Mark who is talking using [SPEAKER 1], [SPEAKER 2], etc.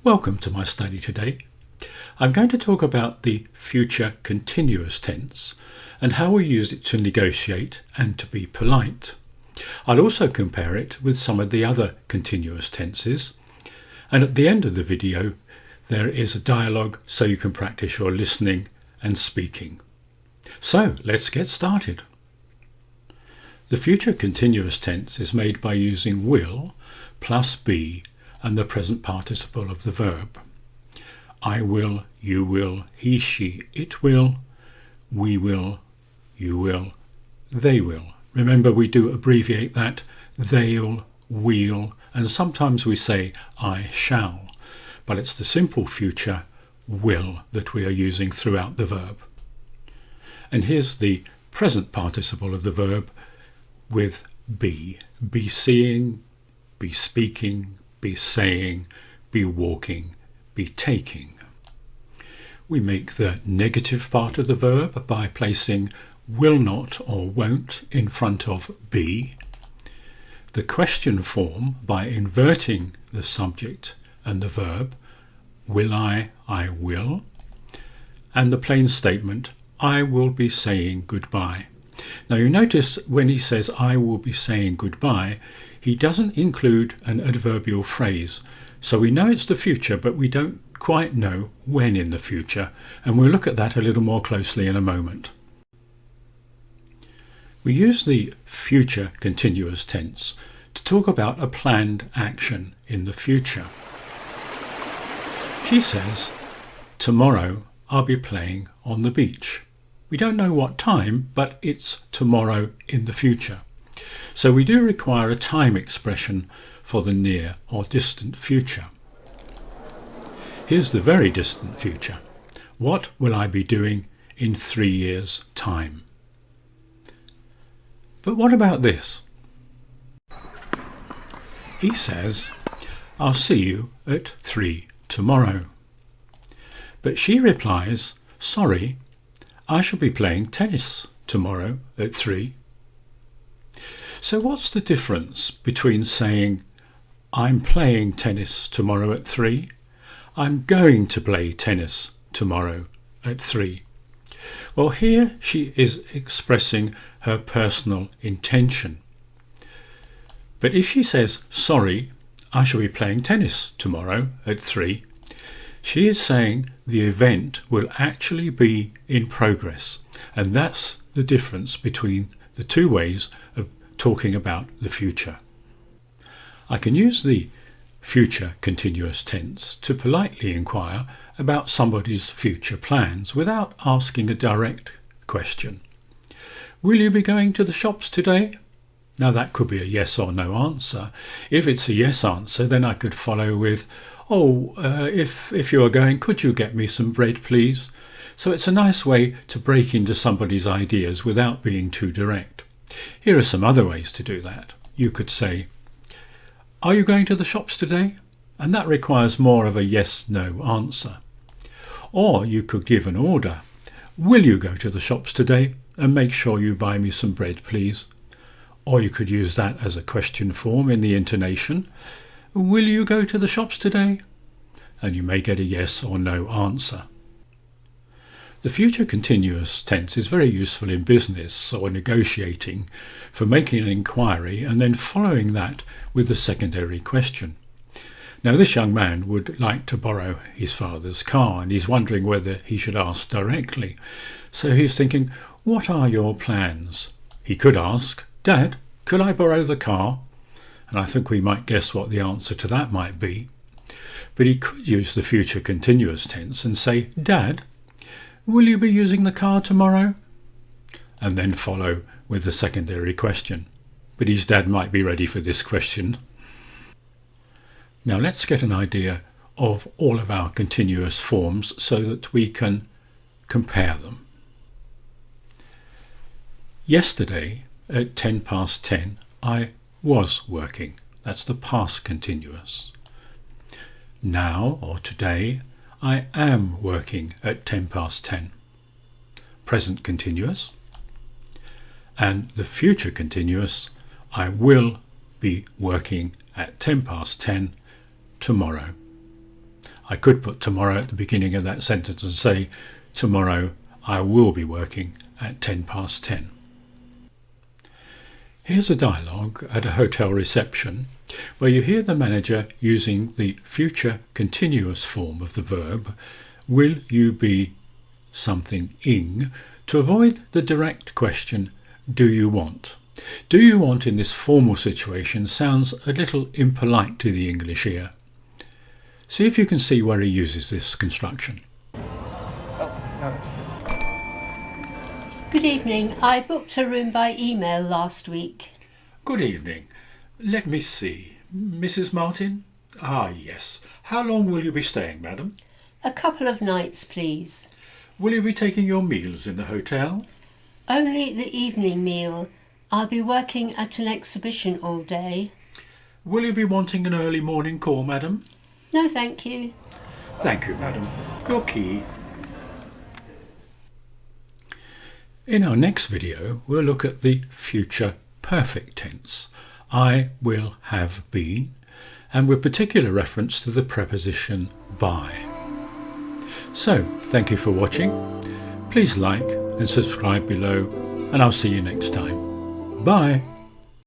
[SPEAKER 1] Welcome to my study today. I'm going to talk about the future continuous tense and how we use it to negotiate and to be polite. I'll also compare it with some of the other continuous tenses, and at the end of the video there is a dialogue so you can practice your listening and speaking. So let's get started. The future continuous tense is made by using will plus be and the present participle of the verb. I will, you will, he, she, it will, we will, you will, they will. Remember, we do abbreviate that, they'll, we'll, and sometimes we say I shall, but it's the simple future will that we are using throughout the verb. And here's the present participle of the verb with be seeing, be speaking, be saying, be walking, be taking. We make the negative part of the verb by placing will not or won't in front of be, the question form by inverting the subject and the verb, will I will, and the plain statement, I will be saying goodbye. Now you notice when he says I will be saying goodbye, he doesn't include an adverbial phrase. So we know it's the future, but we don't quite know when in the future, and we'll look at that a little more closely in a moment. We use the future continuous tense to talk about a planned action in the future. She says, tomorrow I'll be playing on the beach. We don't know what time, but it's tomorrow in the future. So we do require a time expression for the near or distant future. Here's the very distant future. What will I be doing in 3 years' time? But what about this? He says, I'll see you at 3 tomorrow. But she replies, sorry, I shall be playing tennis tomorrow at 3. So what's the difference between saying, I'm playing tennis tomorrow at 3, I'm going to play tennis tomorrow at 3? Well, here she is expressing her personal intention. But if she says, sorry, I shall be playing tennis tomorrow at 3, she is saying the event will actually be in progress. And that's the difference between the two ways of talking about the future. I can use the future continuous tense to politely inquire about somebody's future plans without asking a direct question. Will you be going to the shops today? Now that could be a yes or no answer. If it's a yes answer, then I could follow with, if you are going, could you get me some bread, please? So it's a nice way to break into somebody's ideas without being too direct. Here are some other ways to do that. You could say, are you going to the shops today? And that requires more of a yes-no answer. Or you could give an order. Will you go to the shops today? And make sure you buy me some bread, please. Or you could use that as a question form in the intonation. Will you go to the shops today? And you may get a yes or no answer. The future continuous tense is very useful in business or negotiating for making an inquiry and then following that with a secondary question. Now this young man would like to borrow his father's car and he's wondering whether he should ask directly. So he's thinking, what are your plans? He could ask, Dad, could I borrow the car? And I think we might guess what the answer to that might be. But he could use the future continuous tense and say, Dad, will you be using the car tomorrow? And then follow with a secondary question. But his dad might be ready for this question. Now let's get an idea of all of our continuous forms so that we can compare them. Yesterday at 10:10 I was working. That's the past continuous. Now or today I am working at 10:10. Present continuous. And the future continuous, I will be working at 10:10 tomorrow. I could put tomorrow at the beginning of that sentence and say, tomorrow I will be working at 10:10. Here's a dialogue at a hotel reception where you hear the manager using the future continuous form of the verb, will you be something ing, to avoid the direct question, do you want? Do you want in this formal situation sounds a little impolite to the English ear. See if you can see where he uses this construction.
[SPEAKER 2] Good evening. I booked a room by email last week.
[SPEAKER 1] Good evening. Let me see. Mrs. Martin? Ah, yes. How long will you be staying, madam?
[SPEAKER 2] A couple of nights, please.
[SPEAKER 1] Will you be taking your meals in the hotel?
[SPEAKER 2] Only the evening meal. I'll be working at an exhibition all day.
[SPEAKER 1] Will you be wanting an early morning call, madam?
[SPEAKER 2] No, thank you.
[SPEAKER 1] Thank you, madam. Your key. In our next video, we'll look at the future perfect tense. I will have been, and with particular reference to the preposition by. So, thank you for watching. Please like and subscribe below, and I'll see you next time. Bye.